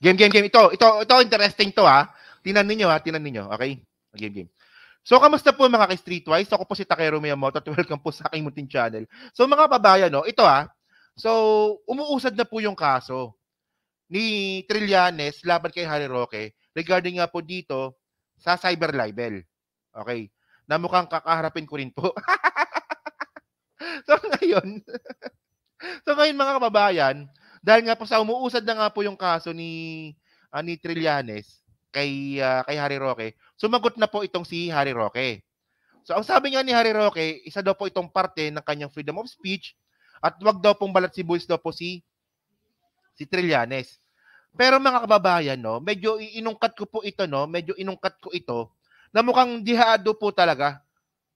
Game. Ito, interesting to ha. Tingnan niyo ha, okay? Game. So, kamusta po mga ka-Streetwise? Ako po si Takero Miyamoto at welcome po sa aking munting channel. So, mga babayan, no, ito ha. So, umuusad na po yung kaso ni Trillanes laban kay Harry Roque regarding nga po dito sa cyber libel. Okay? Na mukhang kakaharapin ko rin po. So, ngayon mga kababayan, dahil nga po sa umuusad na nga po yung kaso ni Trillanes kay Harry Roque, sumagot na po itong si Harry Roque. So ang sabi nga ni Harry Roque, isa daw po itong parte ng kanyang freedom of speech at wag daw pong balat si Boys daw po si Trillanes. Pero mga kababayan, no, medyo inungkat ko po ito, no, na mukhang dihado po talaga.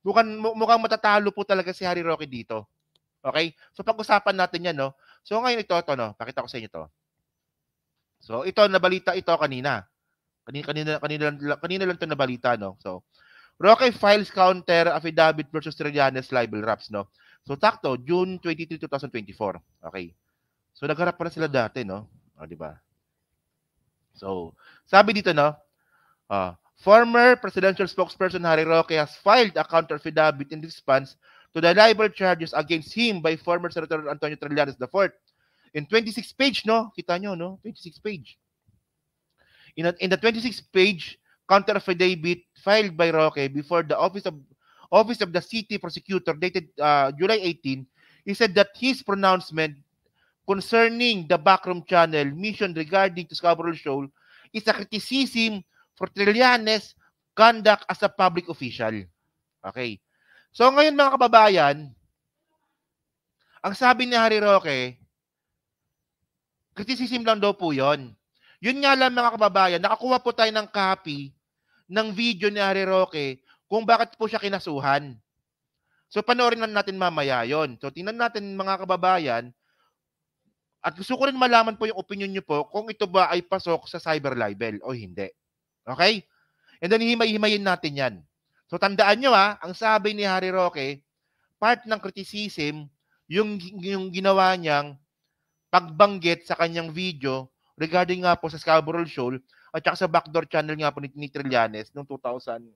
Mukhang matatalo po talaga si Harry Roque dito. Okay? So pag-usapan natin 'yan, no. So ngayon ito no, pakita ko sa inyo 'to. So ito nabalita ito kanina. Kanina lang 'to nabalita, no. So Roque files counter affidavit versus Trillanes libel raps, no. So takto June 23, 2024. Okay. So nagharap pa na sila dati, no. O, di ba? So sabi dito, no, former presidential spokesperson Harry Roque has filed a counter affidavit in response to the libel charges against him by former Senator Antonio Trillanes IV. In 26 page, no? Kita nyo, no? 26 page. In the 26 page counter affidavit filed by Roque before the office of the city prosecutor dated July 18, he said that his pronouncement concerning the backroom channel mission regarding to Scarborough Shoal is a criticism for Trillanes' conduct as a public official. Okay. So ngayon mga kababayan, ang sabi ni Harry Roque, criticism lang daw po yun. Yun nga lang mga kababayan, nakakuha po tayo ng copy ng video ni Harry Roque kung bakit po siya kinasuhan. So panoorin natin mamaya yon. So tingnan natin mga kababayan, at gusto ko rin malaman po yung opinion nyo po kung ito ba ay pasok sa cyber libel o hindi. Okay? And then himay-himayin natin yan. So tandaan nyo ang sabi ni Harry Roque, part ng criticism, yung ginawa niyang pagbanggit sa kanyang video regarding nga po sa Scarborough Shoal at saka sa backdoor channel nga po ni Trillanes noong 2012,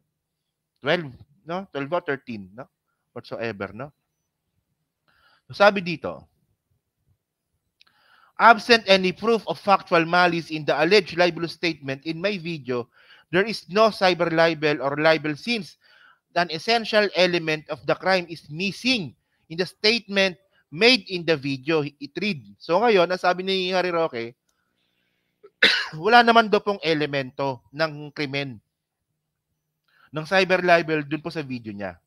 no? 12 or 13, no? Whatsoever, no? So sabi dito, absent any proof of factual malice in the alleged libelous statement in my video, there is no cyber libel or libel since an essential element of the crime is missing in the statement made in the video. It read. So ngayon, nasabi ni Harry Roque, wala naman daw pong elemento ng krimen ng cyber libel dun po sa video niya.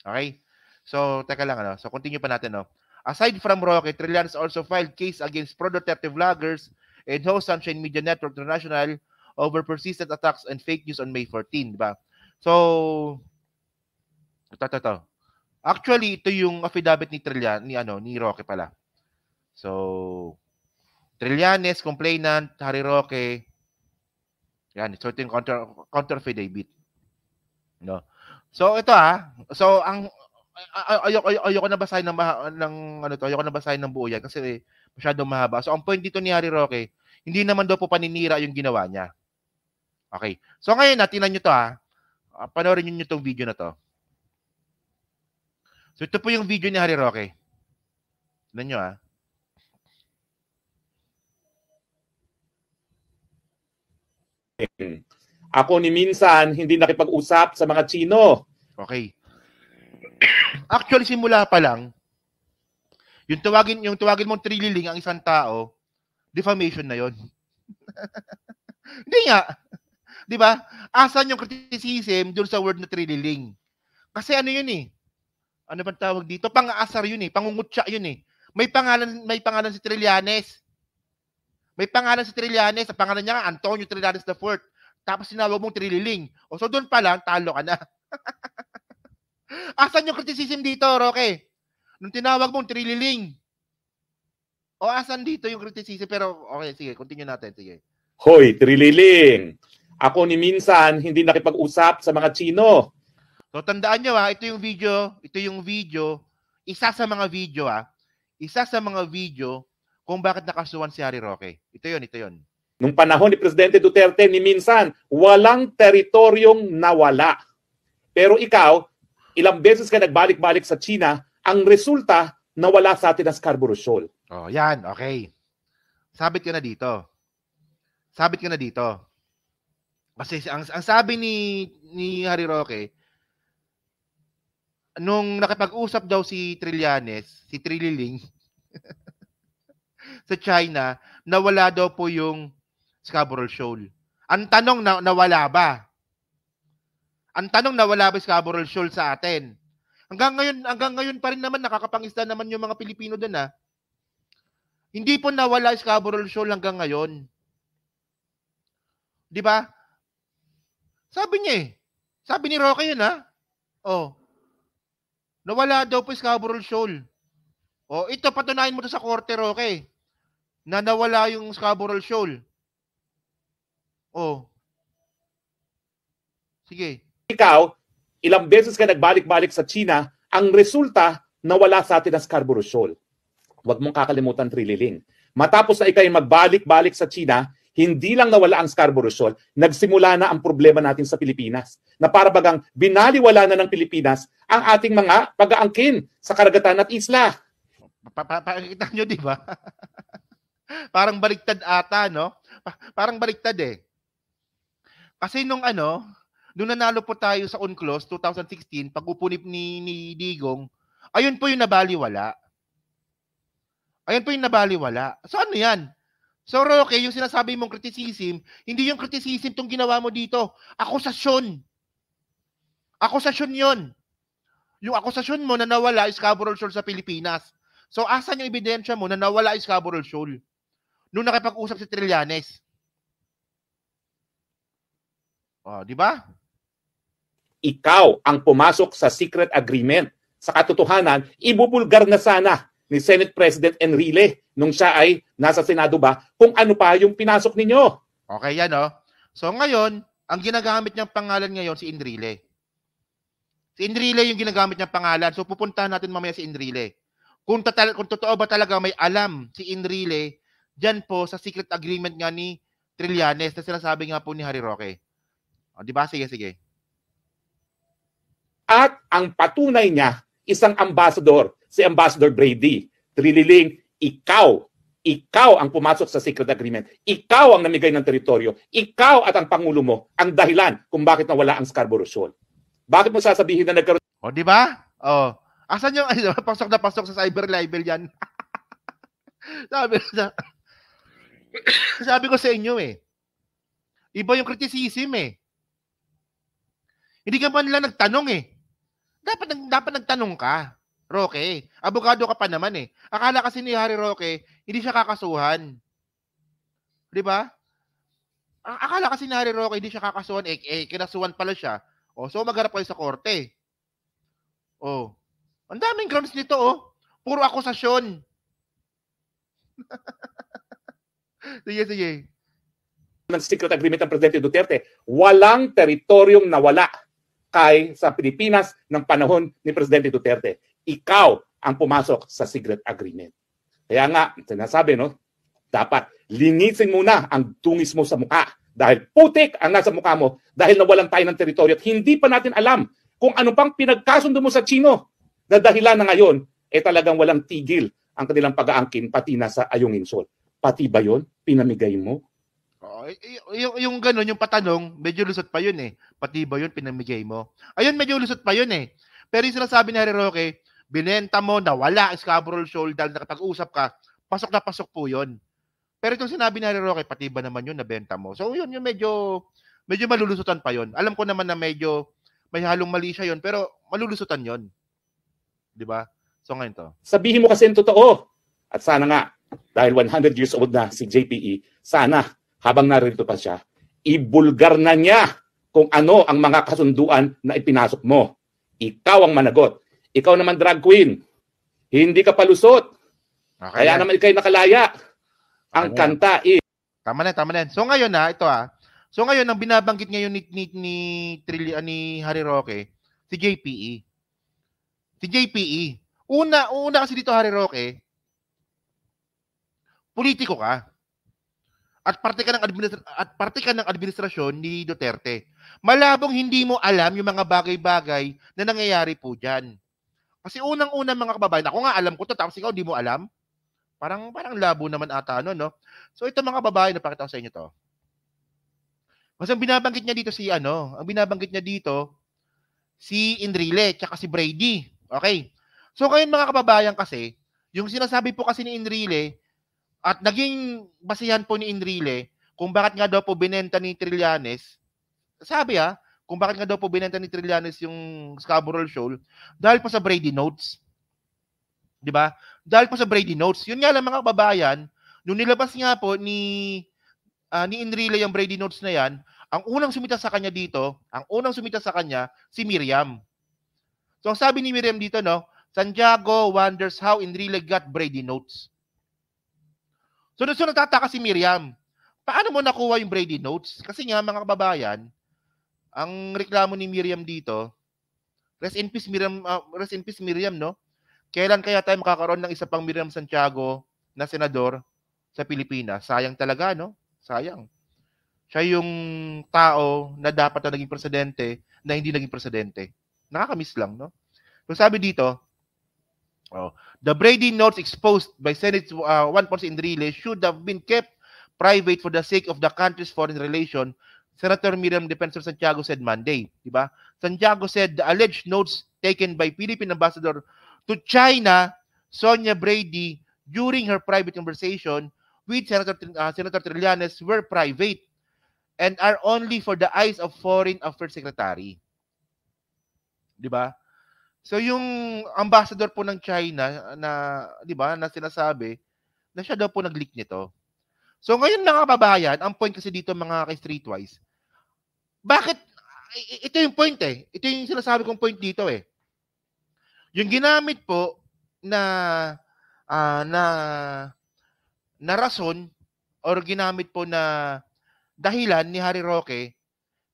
Okay? So, teka lang, So, continue pa natin, no? Aside from Roque, Trillanes also filed case against pro-Duterte vloggers and host Sunshine Media Network International over persistent attacks and fake news on May 14, diba? So, ito. Actually, ito yung affidavit ni ni Roque pala. So, Trillanes, complainant, Harry Roque. Yan, ito yung counter affidavit. No. So, ito So, ang ayoko na basahin ayoko na basahin ng buo yan kasi masyadong mahaba. So, ang point dito ni Harry Roque, hindi naman daw po paninira yung ginawa niya. Okay. So, ngayon tingnan nyo to panoorin nyo itong video na to. So, ito po yung video ni Harry Roque. Tignan nyo Ako ni minsan hindi nakipag-usap sa mga Chino. Okay. Actually, simula pa lang, yung tawagin mong trililing ang isang tao, defamation na yon. Hindi nga. Di ba? Asan yung criticism dun sa word na trililing? Kasi ano yun Ano bang tawag dito? Pang-aasar yun Pangungutya yun May pangalan si Trillanes. Ang pangalan niya nga, Antonio Trillanes IV. Tapos sinawag mong trililing. O so doon pa lang, talo ka na. Asan yung criticism dito, Roque? Nung tinawag mong trililing. O asan dito yung criticism? Pero okay, sige, continue natin. Sige. Hoy, trililing. Ako ni minsan hindi nakipag-usap sa mga Chino. So tandaan nyo ito yung video, isa sa mga video kung bakit nakasuhan si Harry Roque. Ito yun. Nung panahon ni Presidente Duterte, ni minsan, walang teritoryong nawala. Pero ikaw, ilang beses ka nagbalik-balik sa China, ang resulta, nawala sa atin ang Scarborough Shoal. Oh, yan, okay. Sabit ka na dito. Sabit ka na dito. Kasi ang sabi ni Harry Roque, nung nakipag-usap daw si Trillanes, si Trililing, sa China, nawala daw po yung Scarborough Shoal. Ang tanong, nawala ba? Ang tanong, nawala ba Scarborough Shoal sa atin? Hanggang ngayon pa rin naman nakakapangisda naman yung mga Pilipino doon, ha. Hindi po nawala Scarborough Shoal hanggang ngayon. 'Di ba? Sabi niya eh. Sabi ni Roque yun, ha. Oh. Nawala daw po Scarborough Shoal. Oh, ito patunayan mo to sa korte, Roque. Na nawala yung Scarborough Shoal. Oh. Sige. Ikaw, ilang beses ka nagbalik-balik sa China, ang resulta, nawala sa atin ang Scarborough Shoal. Huwag mong kakalimutan, Trililing. Matapos na ikay magbalik-balik sa China, hindi lang nawala ang Scarborough Shoal, nagsimula na ang problema natin sa Pilipinas. Na para bagang binaliwala na ng Pilipinas ang ating mga pag-aangkin sa karagatan at isla. Pakikita nyo, di ba? Parang baliktad ata, no? Parang baliktad eh. Kasi nung nanalo po tayo sa UNCLOS 2016, pag-upo ni Digong, ayun po yung nabaliwala. Ayun po yung nabaliwala. So ano yan? So Roque, yung sinasabi mong criticism, hindi yung criticism tong ginawa mo dito. Akusasyon. Akusasyon yon. Yung akusasyon mo na nawala is Scarborough Shoal sa Pilipinas. So asan yung ebidensya mo na nawala is Scarborough Shoal? Nung nakipag-usap si Trillanes. Oh, di ba? Ikaw ang pumasok sa secret agreement. Sa katotohanan, ibubulgar na sana ni Senate President Enrile nung siya ay nasa Senado ba kung ano pa yung pinasok ninyo. Okay yan, oh. So ngayon, ang ginagamit niyang pangalan ngayon si Enrile. Si Enrile yung ginagamit niyang pangalan. So pupuntahan natin mamaya si Enrile. Kung totoo ba talaga may alam si Enrile diyan po sa secret agreement nga ni Trillanes na sinasabi nga po ni Harry Roque. O, di ba? Sige, sige. At ang patunay niya, isang ambassador, si Ambassador Brady. Trililing, ikaw ang pumasok sa secret agreement. Ikaw ang namigay ng teritoryo. Ikaw at ang Pangulo mo ang dahilan kung bakit nawala ang Scarborough Shoal. Bakit mo sasabihin na nagkaroon? O, di ba? O, asan yung pasok na pasok sa cyber libel yan? Sabi ko sa inyo eh. Iba yung criticism eh. Hindi ka man lang nagtanong eh. Dapat nagtanong ka, Roque. Abogado ka pa naman eh. Akala kasi ni Harry Roque, hindi siya kakasuhan. Di ba? Akala kasi ni Harry Roque, hindi siya kakasuhan. Kinasuhan pala siya. O, so magharap kayo sa korte. O, ang daming grounds nito, oh. Puro akusasyon. Sige, sige. Ng secret agreement ng Presidente Duterte, walang teritoryong nawala kay sa Pilipinas ng panahon ni Presidente Duterte. Ikaw ang pumasok sa secret agreement. Kaya nga, sinasabi, no, dapat linisin muna ang tungis mo sa mukha dahil putik ang nasa mukha mo dahil nawalan tayo ng teritoryo at hindi pa natin alam kung ano pang pinagkasundo mo sa Chino na dahilan na ngayon, talagang walang tigil ang kanilang pag-aangkin pati na sa Ayungin Shoal. Pati ba yun? Pinamigay mo? Yung gano'n, yung patanong, medyo lusot pa yun eh. Pati ba yun, pinamigay mo? Ayun, medyo lusot pa yun eh. Pero yung sinasabi ni Harry Roque, binenta mo na wala Scarborough Shoal dahil nakapag-usap ka, pasok na pasok po yun. Pero itong sinabi ni Harry Roque, pati ba naman yun, nabenta mo? So yun, yung medyo malulusutan pa yun. Alam ko naman na medyo may halong mali siya yun, pero malulusutan yun. Di ba? So ngayon to. Sabihin mo kasi yung totoo. At sana nga, dahil 100 years old na si JPE, sana habang narito pa siya, ibulgar na niya kung ano ang mga kasunduan na ipinasok mo. Ikaw ang managot. Ikaw naman drag queen. Hindi ka palusot. Okay, kaya naman ikay nakalaya. Ang kanta is... Tama na. So ngayon ito So ngayon, ang binabanggit ngayon ni Harry Roque, si JPE. Si JPE. Una kasi dito, Harry Roque, politiko ka. at parte ka ng administrasyon ni Duterte. Malabong hindi mo alam yung mga bagay-bagay na nangyayari po diyan. Kasi unang-una mga kababayan, ako nga alam ko to tapos ikaw di mo alam. Parang labo naman ata no. So ito mga kababayan, napakita ko sa inyo to. Kasi ang binabanggit niya dito si Enrile tsaka si Brady. Okay. So ngayon mga kababayan kasi, yung sinasabi po kasi ni Enrile at naging basihan po ni Enrile kung bakit nga daw po binenta ni Trillanes, kung bakit nga daw po binenta ni Trillanes yung Scarborough Shoal, dahil po sa Brady Notes. 'Di ba? Dahil po sa Brady Notes. Yun nga lang mga kababayan, nung nilabas nga po ni Enrile yung Brady Notes na yan, ang unang sumita sa kanya si Miriam. So ang sabi ni Miriam dito, no, Santiago wonders how Enrile got Brady Notes. So natataka si Miriam. Paano mo nakuha yung Brady Notes? Kasi nga mga kababayan, ang reklamo ni Miriam dito, rest in peace Miriam, no? Kailan kaya tayo makakaroon ng isa pang Miriam Santiago na senador sa Pilipinas? Sayang talaga, no? Sayang. Siya yung tao na dapat na naging presidente na hindi naging presidente. Nakakamiss lang, no? So sabi dito, the Brady Notes exposed by Senate 1 Enrile should have been kept private for the sake of the country's foreign relation, Senator Miriam Defensor Santiago said Monday. Diba? Santiago said the alleged notes taken by Philippine Ambassador to China, Sonia Brady, during her private conversation with Senator Trillanes were private and are only for the eyes of Foreign Affairs Secretary. Diba? So yung ambassador po ng China na, 'di ba, na sinasabi na siya daw po nag-leak nito. So ngayon mga kababayan, ang point kasi dito mga ka-streetwise, bakit ito yung point eh. Ito yung sinasabi kong point dito eh. Yung ginamit po na rason or ginamit po na dahilan ni Harry Roque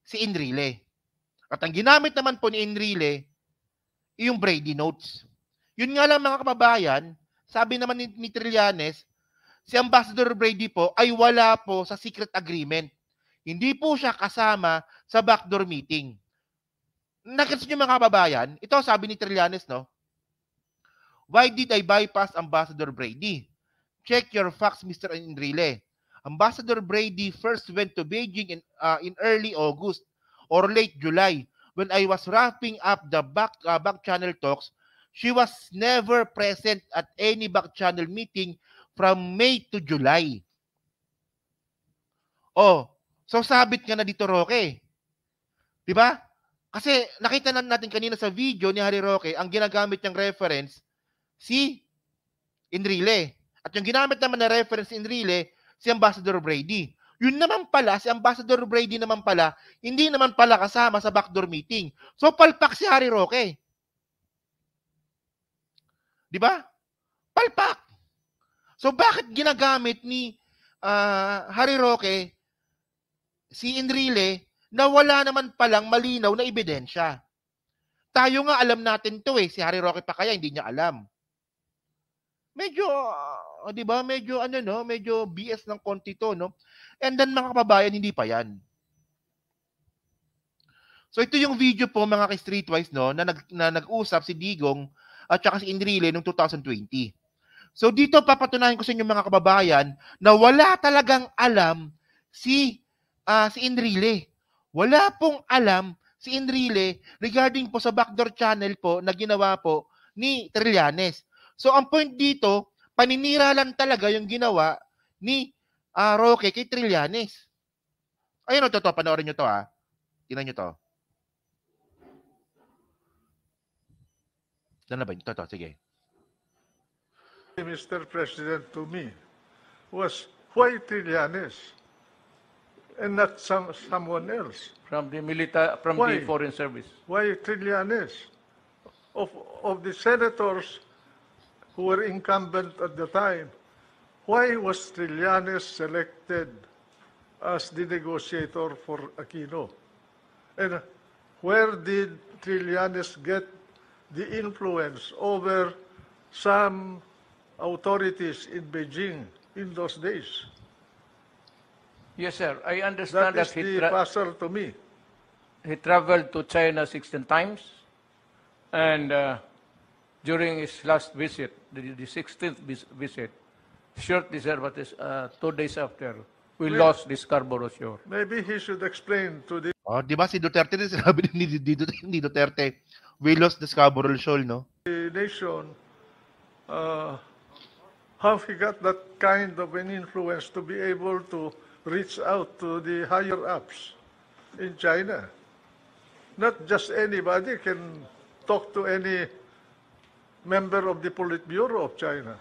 si Enrile. At ang ginamit naman po ni Enrile yung Brady Notes. Yun nga lang mga kababayan, sabi naman ni Trillanes, si Ambassador Brady po ay wala po sa secret agreement. Hindi po siya kasama sa backdoor meeting. Nakita niyo mga kababayan, ito sabi ni Trillanes, no? Why did I bypass Ambassador Brady? Check your facts, Mr. Enrile. Ambassador Brady first went to Beijing in early August or late July. When I was wrapping up the back channel talks, she was never present at any back channel meeting from May to July. So sabit nga na dito, Roque. 'Di ba? Kasi nakita natin kanina sa video ni Harry Roque, ang ginagamit niyang reference si Enrile. At yung ginamit naman na reference si Enrile, si Ambassador Brady. Yun naman pala, si Ambassador Brady naman pala, hindi naman pala kasama sa backdoor meeting. So, palpak si Harry Roque. Di ba? Palpak. So, bakit ginagamit ni Harry Roque si Enrile na wala naman palang malinaw na ebidensya? Tayo nga alam natin to eh. Si Harry Roque pa kaya hindi niya alam. Medyo, di ba? Medyo BS ng konti to, no? And then mga kababayan, hindi pa yan. So ito yung video po mga ka-streetwise, no, na nag-usap si Digong at saka si Enrile noong 2020. So dito papatunayan ko sa inyo mga kababayan na wala talagang alam si Enrile. Wala pong alam si Enrile regarding po sa backdoor channel po na ginawa po ni Trillanes. So ang point dito, paninira lang talaga yung ginawa ni Roque kay Trillanes. Ayun to, panoorin nyo to ha. Tingnan nyo to. Ano ba? Ito, sige. Mr. President, to me was why Trillanes and not someone else? From the Why? Foreign Service. Why Trillanes? Of the senators who were incumbent at the time, why was Trillanes selected as the negotiator for Aquino? And where did Trillanes get the influence over some authorities in Beijing in those days? Yes, sir. I understand That is that the puzzle to me. he traveled to China 16 times, and during his last visit, the 16th visit, shortly, sir, but 2 days after, we Well- lost the Scarborough Shoal. Maybe he should explain to the Oh, 'di ba si Duterte din sinabi ni Duterte, we lost the Scarborough Shoal, no? nation how he got that kind of an influence to be able to reach out to the higher ups in China. Not just anybody can talk to any member of the Politburo of China.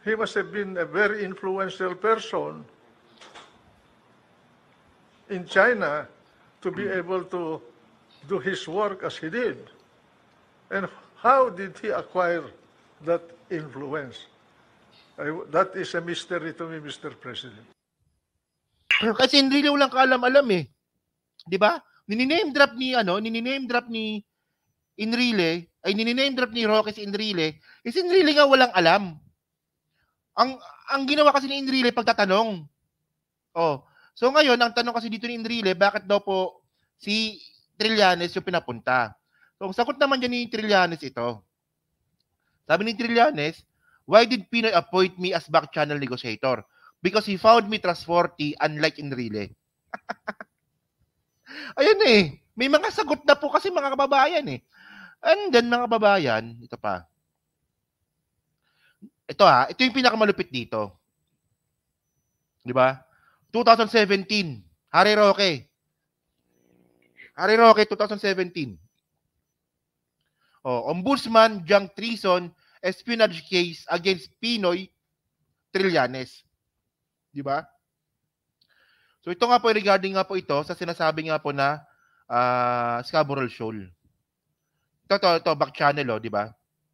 He must have been a very influential person in China to be able to do his work as he did. And how did he acquire that influence? That is a mystery to me, Mr. President. Kasi hindi lang kaalam-alam eh. 'Di ba? Nini-name drop ni Enrile, ay nini-name drop ni Roque si Enrile. Si Enrile nga walang alam. Ang ginawa kasi ni Enrile pagtatanong. Oh. So ngayon, ang tanong kasi dito ni Enrile, bakit daw po si Trillanes yung pinapunta? So ang sagot naman dyan ni Trillanes ito. Sabi ni Trillanes, why did Pinoy appoint me as back channel negotiator? Because he found me trustworthy unlike Enrile. Ayun eh. May mga sagot na po kasi mga kababayan eh. And then mga kababayan, ito pa. Ito yung pinakamalupit dito. 'Di ba? 2017, Harry Roque. Harry Roque 2017. Oh, Ombudsman Junk Treason espionage case against Pinoy Trillanes. 'Di ba? So ito nga po regarding nga po ito sa sinasabi nga po na Scarborough Shoal. Ito back channel di ba?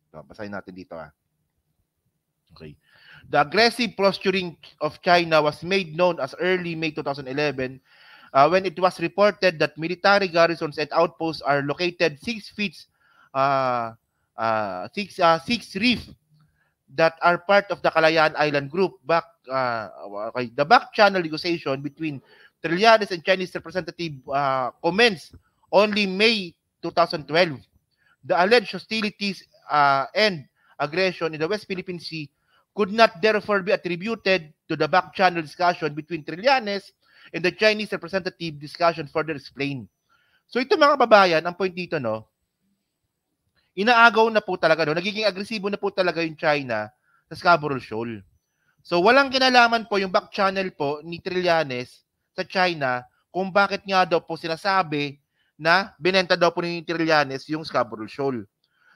Ito, basahin natin dito Okay. The aggressive posturing of China was made known as early May 2011 when it was reported that military garrisons and outposts are located 6 reef that are part of the Kalayaan Island Group. The back channel negotiation between Trillanes and Chinese representative commenced only May 2012. The alleged hostilities and aggression in the West Philippine Sea could not therefore be attributed to the back channel discussion between Trillanes and the Chinese representative discussion further explained. So ito mga kababayan, ang point dito inaagaw na po talaga nagiging agresibo na po talaga yung China sa Scarborough Shoal. So walang kinalaman po yung back channel po ni Trillanes sa China kung bakit nga daw po sinasabi na binenta daw po ni Trillanes yung Scarborough Shoal.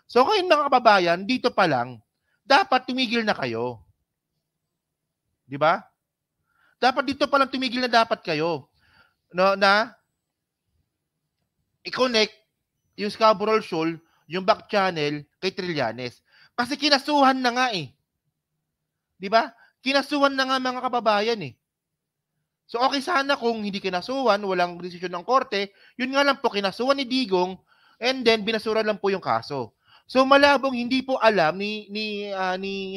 So ngayon mga kababayan, dito pa lang, dapat tumigil na kayo. 'Di ba? Dapat dito pa lang tumigil na dapat kayo. Na i-connect yung Scarborough Shoal, yung back channel kay Trillanes. Kasi kinasuhan na nga eh. 'Di ba? Kinasuhan na nga mga kababayan eh. So okay sana kung hindi kinasuhan, walang desisyon ng korte, yun nga lang po kinasuhan ni Digong and then binasura lang po yung kaso. So malabong hindi po alam ni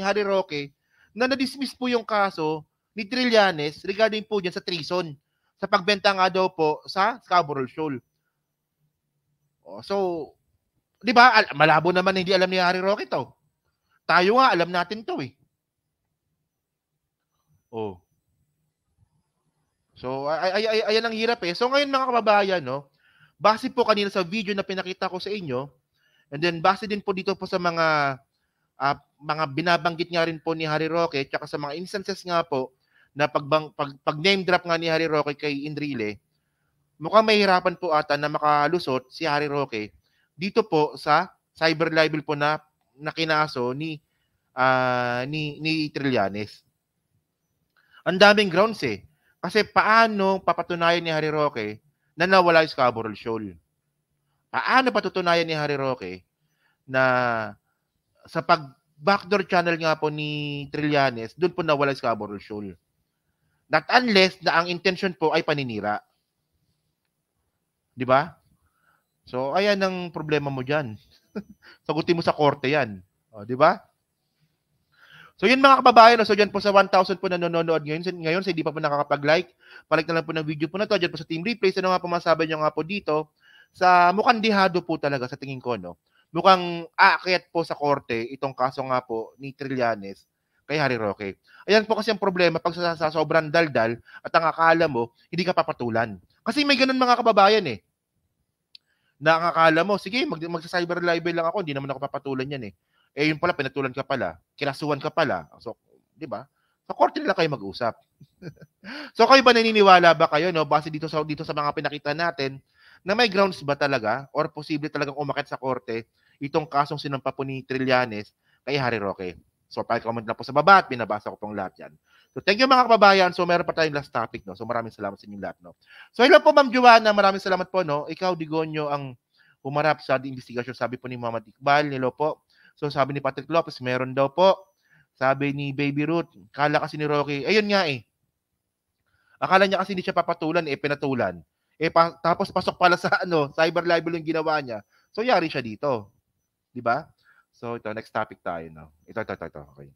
Harry Roque na na-dismiss po yung kaso ni Trillanes regarding po diyan sa treason sa pagbenta nga daw po sa Scarborough Shoal. So, 'di ba? Malabo naman hindi alam ni Harry Roque to. Tayo nga alam natin to eh. Oh. So, ayan ang hirap eh. So ngayon mga kababayan, base po kanina sa video na pinakita ko sa inyo, and then base din po dito po sa mga binabanggit nga rin po ni Harry Roque at sa mga instances nga po na pag name drop nga ni Harry Roque kay Enrile, mukhang mahihirapan po ata na makalusot si Harry Roque dito po sa cyber libel po na kinaso ni Trillanes. Ang daming grounds eh. Kasi paano papatunayan ni Harry Roque na nawala yung Scarborough Shoal? Paano patutunayan ni Harry Roque na sa backdoor channel nga po ni Trillanes, doon po nawala yung Scarborough Shoal? Not unless na ang intention po ay paninira. Di ba? So, ayan ang problema mo dyan. Sagutin mo sa korte yan. O, di ba? So yun mga kababayan, no? So dyan po sa 1,000 po na nanonood ngayon, sa hindi pa po nakakapag-like, palike na lang po ng video po na to, dyan po sa Team Replays, ano nga po masabi nyo nga po dito, sa mukhang dihado po talaga sa tingin ko, no? Mukhang aakyat po sa korte itong kaso nga po ni Trillanes kay Harry Roque. Ayan po kasi ang problema pag sa sobrang daldal at ang akala mo, hindi ka papatulan. Kasi may ganun mga kababayan eh. Na ang akala mo, sige, magsa-cyber libel lang ako, hindi naman ako papatulan yan eh. Eh yun pala, pinatulan ka pala, kinasuhan ka pala. So, di ba? Sa korte nila kayo mag-usap. So kayo ba naniniwala ba kayo, no, base dito sa mga pinakita natin, na may grounds ba talaga or posible talagang umakyat sa korte itong kasong sinampa po ni Trillanes kay Harry Roque? So pa-comment na po sa baba at binabasa ko pong lahat yan. So thank you mga kababayan. So meron pa tayong last topic, no. So maraming salamat sa inyong lahat, no. So hello po Ma'am Joanna, maraming salamat po, no. Ikaw Digonyo ang humarap sa investigasyon, sabi po ni Mama Iqbal. Hello po. So sabi ni Patrick Lopez, meron daw po. Sabi ni Baby Ruth, kala kasi ni Roque, ayun nga eh. Akala niya kasi hindi siya papatulan, eh pinatulan. Tapos pasok pala sa cyber libel yung ginawa niya. So yari siya dito. 'Di ba? So ito, next topic tayo, no. Ito. Okay.